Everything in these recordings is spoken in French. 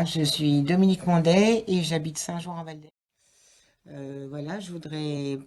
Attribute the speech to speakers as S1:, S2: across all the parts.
S1: Voilà, je suis Dominique Mondet et j'habite Saint-Jean-en-Valdet. Voilà, je voudrais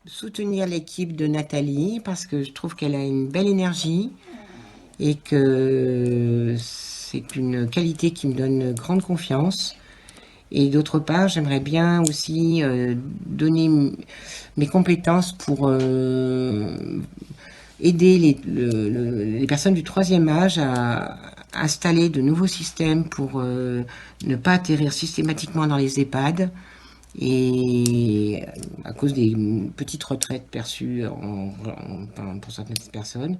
S1: soutenir l'équipe de Nathalie parce que je trouve qu'elle a une belle énergie et que c'est une qualité qui me donne grande confiance. Et d'autre part, j'aimerais bien aussi donner mes compétences pour aider les personnes du troisième âge à installer de nouveaux systèmes pour ne pas atterrir systématiquement dans les EHPAD et à cause des petites retraites perçues pour certaines personnes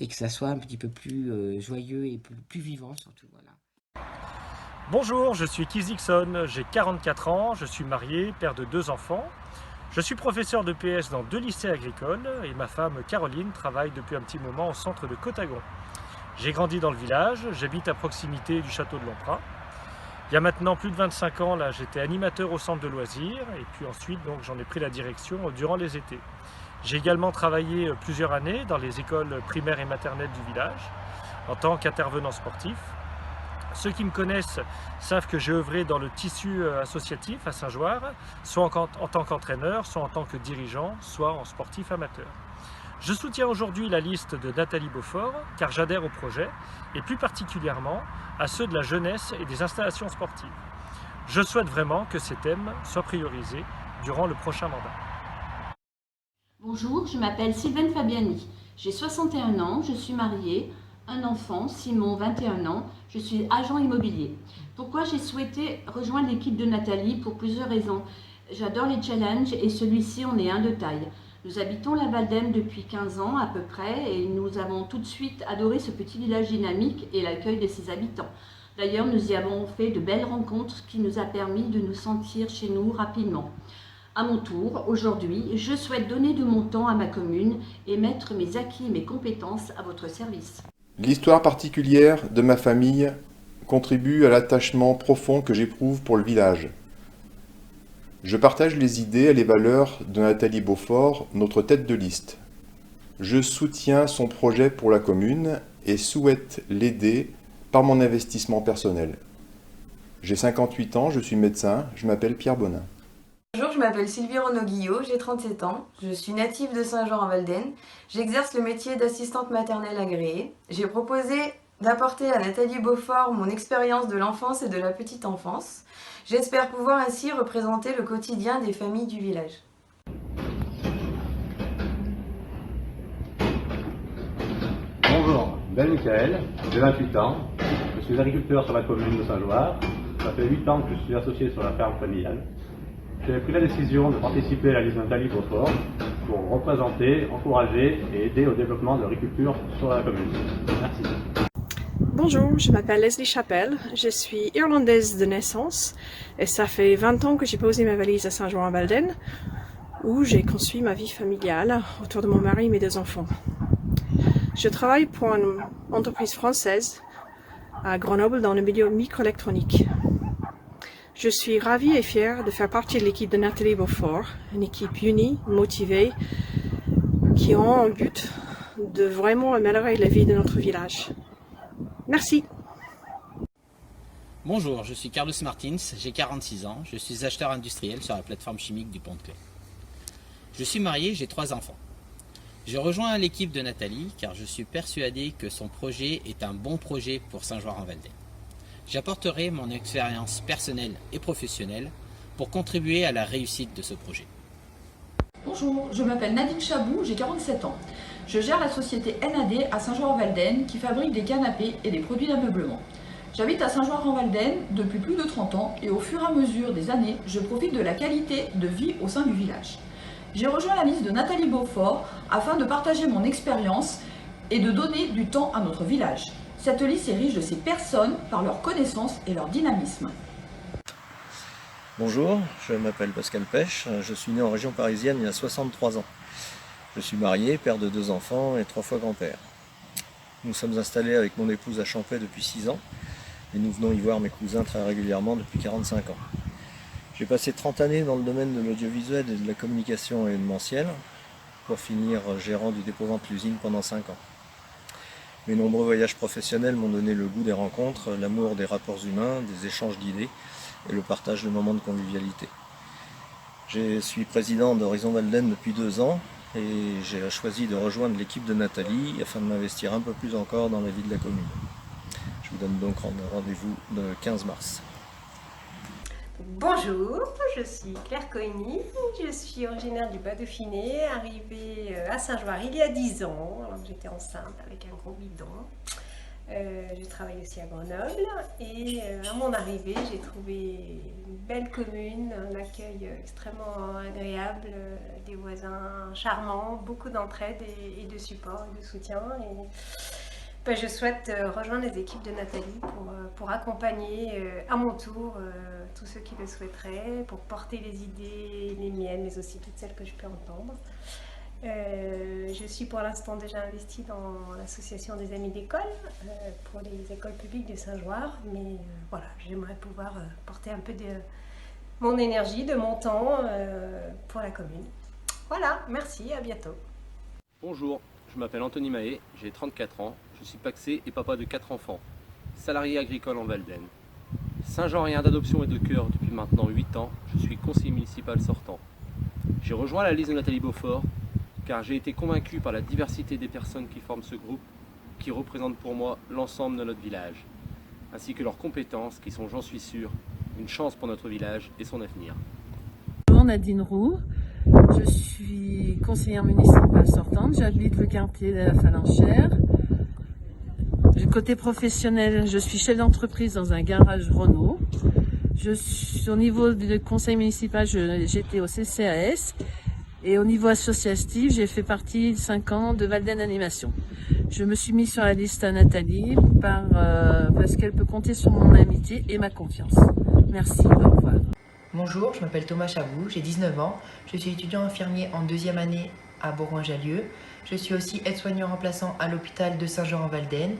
S1: et que ça soit un petit peu plus joyeux et plus vivant surtout. Voilà.
S2: Bonjour, je suis Keith Dixon, j'ai 44 ans, je suis marié, père de 2 enfants. Je suis professeur de PS dans 2 lycées agricoles et ma femme Caroline travaille depuis un petit moment au centre de Cotagon. J'ai grandi dans le village, j'habite à proximité du château de Longprat. Il y a maintenant plus de 25 ans, là, j'étais animateur au centre de loisirs et puis ensuite donc, j'en ai pris la direction durant les étés. J'ai également travaillé plusieurs années dans les écoles primaires et maternelles du village en tant qu'intervenant sportif. Ceux qui me connaissent savent que j'ai œuvré dans le tissu associatif à Saint-Joire, soit en tant qu'entraîneur, soit en tant que dirigeant, soit en sportif amateur. Je soutiens aujourd'hui la liste de Nathalie Beaufort car j'adhère au projet et plus particulièrement à ceux de la jeunesse et des installations sportives. Je souhaite vraiment que ces thèmes soient priorisés durant le prochain mandat.
S3: Bonjour, je m'appelle Sylvaine Fabiani. J'ai 61 ans, je suis mariée, un enfant, Simon, 21 ans, je suis agent immobilier. Pourquoi j'ai souhaité rejoindre l'équipe de Nathalie? Pour plusieurs raisons. J'adore les challenges et celui-ci en est un de taille. Nous habitons la Valdaine depuis 15 ans à peu près et nous avons tout de suite adoré ce petit village dynamique et l'accueil de ses habitants. D'ailleurs, nous y avons fait de belles rencontres qui nous a permis de nous sentir chez nous rapidement. À mon tour, aujourd'hui, je souhaite donner de mon temps à ma commune et mettre mes acquis et mes compétences à votre service.
S4: L'histoire particulière de ma famille contribue à l'attachement profond que j'éprouve pour le village. Je partage les idées et les valeurs de Nathalie Beaufort, notre tête de liste. Je soutiens son projet pour la commune et souhaite l'aider par mon investissement personnel. J'ai 58 ans, je suis médecin, je m'appelle Pierre Bonin.
S5: Bonjour, je m'appelle Sylvie Renaud-Guillot, j'ai 37 ans, je suis native de Saint-Jean-en-Valdaine, j'exerce le métier d'assistante maternelle agréée. J'ai proposé d'apporter à Nathalie Beaufort mon expérience de l'enfance et de la petite enfance. J'espère pouvoir ainsi représenter le quotidien des familles du village.
S6: Bonjour, Ben Michael, j'ai 28 ans, je suis agriculteur sur la commune de Saint-Joire. Ça fait 8 ans que je suis associé sur la ferme familiale. J'ai pris la décision de participer à la liste Nathalie Beaufort pour représenter, encourager et aider au développement de l'agriculture sur la commune. Merci.
S7: Bonjour, je m'appelle Leslie Chappelle, je suis irlandaise de naissance et ça fait 20 ans que j'ai posé ma valise à Saint-Jean-en-Valdaine où j'ai construit ma vie familiale autour de mon mari et mes 2 enfants. Je travaille pour une entreprise française à Grenoble dans le milieu microélectronique. Je suis ravie et fière de faire partie de l'équipe de Nathalie Beaufort, une équipe unie, motivée, qui ont un but de vraiment améliorer la vie de notre village. Merci.
S8: Bonjour, je suis Carlos Martins, j'ai 46 ans, je suis acheteur industriel sur la plateforme chimique du Pont de Claix. Je suis marié, j'ai 3 enfants. Je rejoins l'équipe de Nathalie car je suis persuadé que son projet est un bon projet pour Saint-Joire-en-Valdaine. J'apporterai mon expérience personnelle et professionnelle pour contribuer à la réussite de ce projet.
S9: Bonjour, je m'appelle Nadine Chabou, j'ai 47 ans. Je gère la société NAD à Saint-Jean-en-Valdaine qui fabrique des canapés et des produits d'ameublement. J'habite à Saint-Jean-en-Valdaine depuis plus de 30 ans et au fur et à mesure des années, je profite de la qualité de vie au sein du village. J'ai rejoint la liste de Nathalie Beaufort afin de partager mon expérience et de donner du temps à notre village. Cette liste est riche de ces personnes par leur connaissance et leur dynamisme.
S10: Bonjour, je m'appelle Pascal Pêche, je suis né en région parisienne il y a 63 ans. Je suis marié, père de 2 enfants et 3 fois grand-père. Nous sommes installés avec mon épouse à Champais depuis 6 ans et nous venons y voir mes cousins très régulièrement depuis 45 ans. J'ai passé 30 années dans le domaine de l'audiovisuel et de la communication événementielle pour finir gérant du dépôt-vente l'usine pendant 5 ans. Mes nombreux voyages professionnels m'ont donné le goût des rencontres, l'amour des rapports humains, des échanges d'idées et le partage de moments de convivialité. Je suis président d'Horizon Walden depuis 2 ans et j'ai choisi de rejoindre l'équipe de Nathalie afin de m'investir un peu plus encore dans la vie de la commune. Je vous donne donc rendez-vous le 15 mars.
S11: Bonjour, je suis Claire Coigny, je suis originaire du Bas-Dauphiné, arrivée à Saint-Joire il y a 10 ans, alors j'étais enceinte avec un gros bidon. Je travaille aussi à Grenoble et à mon arrivée j'ai trouvé une belle commune, un accueil extrêmement agréable, des voisins charmants, beaucoup d'entraide et de support et de soutien. Et je souhaite rejoindre les équipes de Nathalie pour accompagner à mon tour tous ceux qui le souhaiteraient, pour porter les idées, les miennes, mais aussi toutes celles que je peux entendre. Je suis pour l'instant déjà investie dans l'association des amis d'école pour les écoles publiques de Saint-Joire, mais voilà, j'aimerais pouvoir porter un peu de mon énergie, de mon temps pour la commune. Voilà, merci, à bientôt.
S12: Bonjour, je m'appelle Anthony Mahé, j'ai 34 ans, je suis pacsé et papa de 4 enfants, salarié agricole en Walden. Saint-Jean-Rien d'adoption et de cœur depuis maintenant 8 ans, je suis conseiller municipal sortant. J'ai rejoint la liste de Nathalie Beaufort car j'ai été convaincu par la diversité des personnes qui forment ce groupe, qui représentent pour moi l'ensemble de notre village, ainsi que leurs compétences qui sont, j'en suis sûr, une chance pour notre village et son avenir.
S13: Bonjour, Nadine Roux, je suis conseillère municipale sortante, j'habite le quartier de la Falanchère. Du côté professionnel, je suis chef d'entreprise dans un garage Renault. Au niveau du conseil municipal, j'étais au CCAS. Et au niveau associatif, j'ai fait partie 5 ans de Walden Animation. Je me suis mise sur la liste à Nathalie parce qu'elle peut compter sur mon amitié et ma confiance. Merci, au revoir.
S14: Bonjour, je m'appelle Thomas Chabou, j'ai 19 ans. Je suis étudiant infirmier en 2e année à Bourgoin-Jallieu. Je suis aussi aide-soignant remplaçant à l'hôpital de Saint-Jean-en-Walden.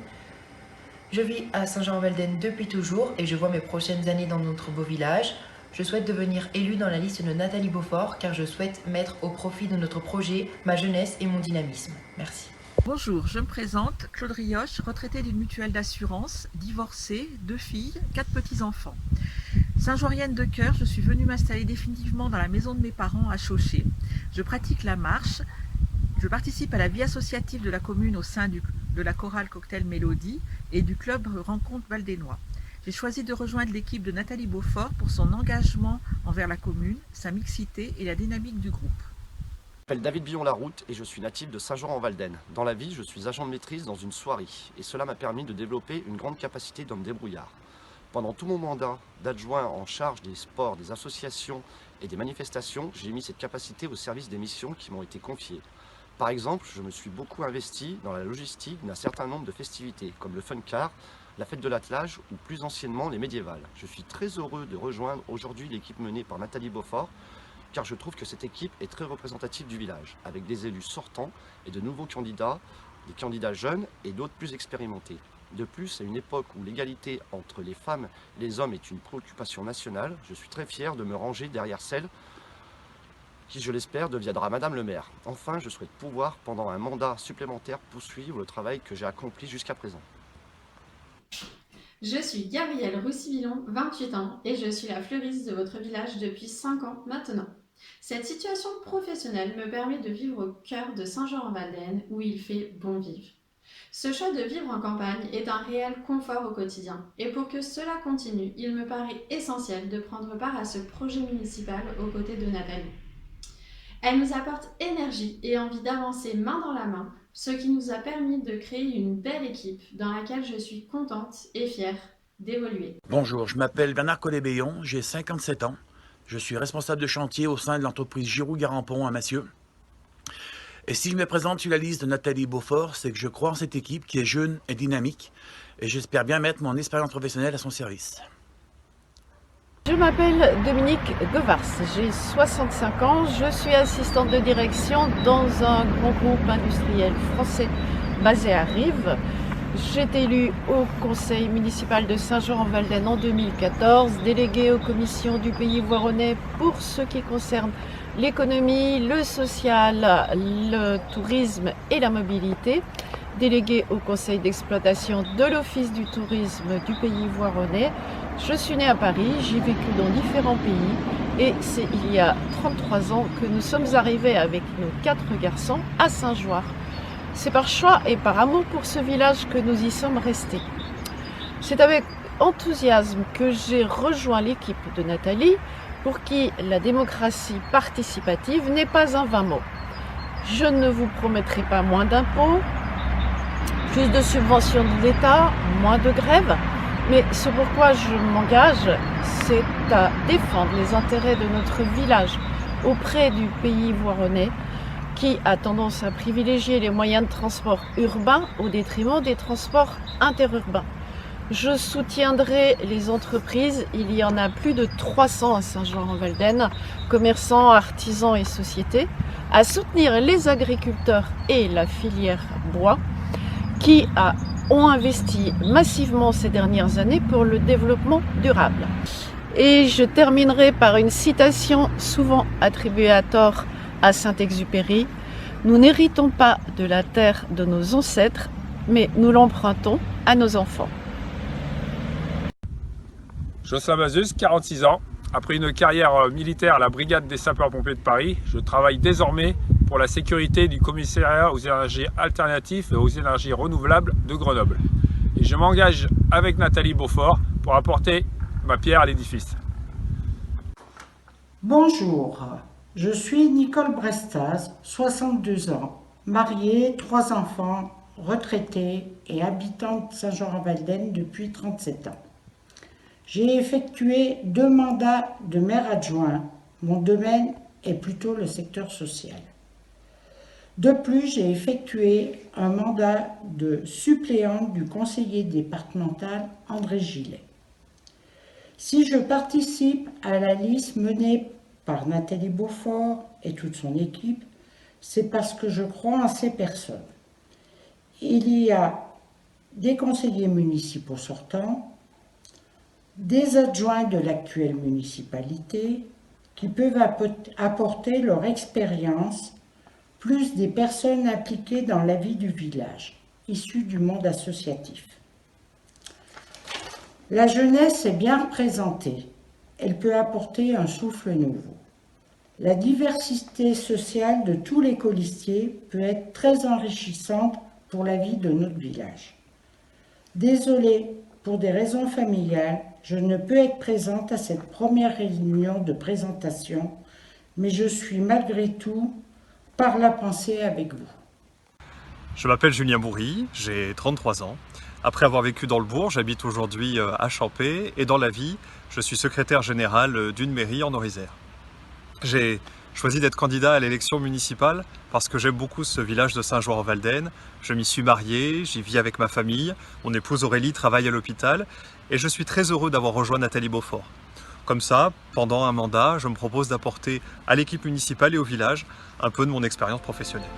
S14: Je vis à Saint-Jean-en-Walden depuis toujours et je vois mes prochaines années dans notre beau village. Je souhaite devenir élue dans la liste de Nathalie Beaufort car je souhaite mettre au profit de notre projet ma jeunesse et mon dynamisme. Merci.
S15: Bonjour, je me présente, Claude Rioche, retraitée d'une mutuelle d'assurance, divorcée, 2 filles, 4 petits-enfants. Saint-Jean-Rienne de cœur, je suis venue m'installer définitivement dans la maison de mes parents à Chauchet. Je pratique la marche, je participe à la vie associative de la commune au sein de la chorale Cocktail Mélodie et du club Rencontre Valdénois. J'ai choisi de rejoindre l'équipe de Nathalie Beaufort pour son engagement envers la commune, sa mixité et la dynamique du groupe.
S16: Je m'appelle David Billon-Laroute et je suis natif de Saint-Jean-en-Walden. Dans la vie, je suis agent de maîtrise dans une soirée et cela m'a permis de développer une grande capacité d'homme débrouillard. Pendant tout mon mandat d'adjoint en charge des sports, des associations et des manifestations, j'ai mis cette capacité au service des missions qui m'ont été confiées. Par exemple, je me suis beaucoup investi dans la logistique d'un certain nombre de festivités, comme le Fun Car, la fête de l'attelage ou plus anciennement les médiévales. Je suis très heureux de rejoindre aujourd'hui l'équipe menée par Nathalie Beaufort car je trouve que cette équipe est très représentative du village, avec des élus sortants et de nouveaux candidats, des candidats jeunes et d'autres plus expérimentés. De plus, à une époque où l'égalité entre les femmes et les hommes est une préoccupation nationale, je suis très fier de me ranger derrière celle qui, je l'espère, deviendra Madame le maire. Enfin, je souhaite pouvoir, pendant un mandat supplémentaire, poursuivre le travail que j'ai accompli jusqu'à présent.
S17: Je suis Gabrielle Roussy-Villon, 28 ans, et je suis la fleuriste de votre village depuis 5 ans maintenant. Cette situation professionnelle me permet de vivre au cœur de Saint-Jean-en-Walden, où il fait bon vivre. Ce choix de vivre en campagne est un réel confort au quotidien, et pour que cela continue, il me paraît essentiel de prendre part à ce projet municipal aux côtés de Nathalie. Elle nous apporte énergie et envie d'avancer main dans la main, ce qui nous a permis de créer une belle équipe dans laquelle je suis contente et fière d'évoluer.
S18: Bonjour, je m'appelle Bernard Collet-Béon, j'ai 57 ans. Je suis responsable de chantier au sein de l'entreprise Giroux-Garampon à Massieu. Et si je me présente sur la liste de Nathalie Beaufort, c'est que je crois en cette équipe qui est jeune et dynamique et j'espère bien mettre mon expérience professionnelle à son service.
S19: Je m'appelle Dominique Devars, j'ai 65 ans, je suis assistante de direction dans un grand groupe industriel français basé à Rives. J'ai été élue au conseil municipal de Saint-Jean-en-Walden en 2014, déléguée aux commissions du pays voironnais pour ce qui concerne l'économie, le social, le tourisme et la mobilité. déléguée au conseil d'exploitation de l'Office du tourisme du pays voironnais. Je suis née à Paris, j'ai vécu dans différents pays et c'est il y a 33 ans que nous sommes arrivés avec nos 4 garçons à Saint-Joire. C'est par choix et par amour pour ce village que nous y sommes restés. C'est avec enthousiasme que j'ai rejoint l'équipe de Nathalie, pour qui la démocratie participative n'est pas un vain mot. Je ne vous promettrai pas moins d'impôts, plus de subventions de l'État, moins de grèves, mais ce pourquoi je m'engage, c'est à défendre les intérêts de notre village auprès du pays voironnais, qui a tendance à privilégier les moyens de transport urbains au détriment des transports interurbains. Je soutiendrai les entreprises, il y en a plus de 300 à Saint-Jean-en-Valden, commerçants, artisans et sociétés, à soutenir les agriculteurs et la filière bois qui ont investi massivement ces dernières années pour le développement durable. Et je terminerai par une citation souvent attribuée à tort à Saint-Exupéry. Nous n'héritons pas de la terre de nos ancêtres, mais nous l'empruntons à nos enfants.
S20: Jocelyn Mazeus, 46 ans. Après une carrière militaire à la brigade des sapeurs-pompiers de Paris, je travaille désormais pour la sécurité du commissariat aux énergies alternatives et aux énergies renouvelables de Grenoble. Et je m'engage avec Nathalie Beaufort pour apporter ma pierre à l'édifice.
S21: Bonjour, je suis Nicole Brestaz, 62 ans, mariée, 3 enfants, retraitée et habitante de Saint-Jean-en-Valden depuis 37 ans. J'ai effectué 2 mandats de maire adjoint. Mon domaine est plutôt le secteur social. De plus, j'ai effectué un mandat de suppléante du conseiller départemental André Gillet. Si je participe à la liste menée par Nathalie Beaufort et toute son équipe, c'est parce que je crois en ces personnes. Il y a des conseillers municipaux sortants, des adjoints de l'actuelle municipalité qui peuvent apporter leur expérience, plus des personnes impliquées dans la vie du village, issues du monde associatif. La jeunesse est bien représentée, elle peut apporter un souffle nouveau. La diversité sociale de tous les colistiers peut être très enrichissante pour la vie de notre village. Désolée, pour des raisons familiales, je ne peux être présente à cette première réunion de présentation, mais je suis malgré tout par la pensée avec vous.
S22: Je m'appelle Julien Bourry, j'ai 33 ans. Après avoir vécu dans le bourg, j'habite aujourd'hui à Champé et dans la vie, je suis secrétaire général d'une mairie en Orisère. J'ai choisi d'être candidat à l'élection municipale parce que j'aime beaucoup ce village de Saint-Jean-en-Valden. Je m'y suis marié, j'y vis avec ma famille, mon épouse Aurélie travaille à l'hôpital et je suis très heureux d'avoir rejoint Nathalie Beaufort. Comme ça, pendant un mandat, je me propose d'apporter à l'équipe municipale et au village un peu de mon expérience professionnelle.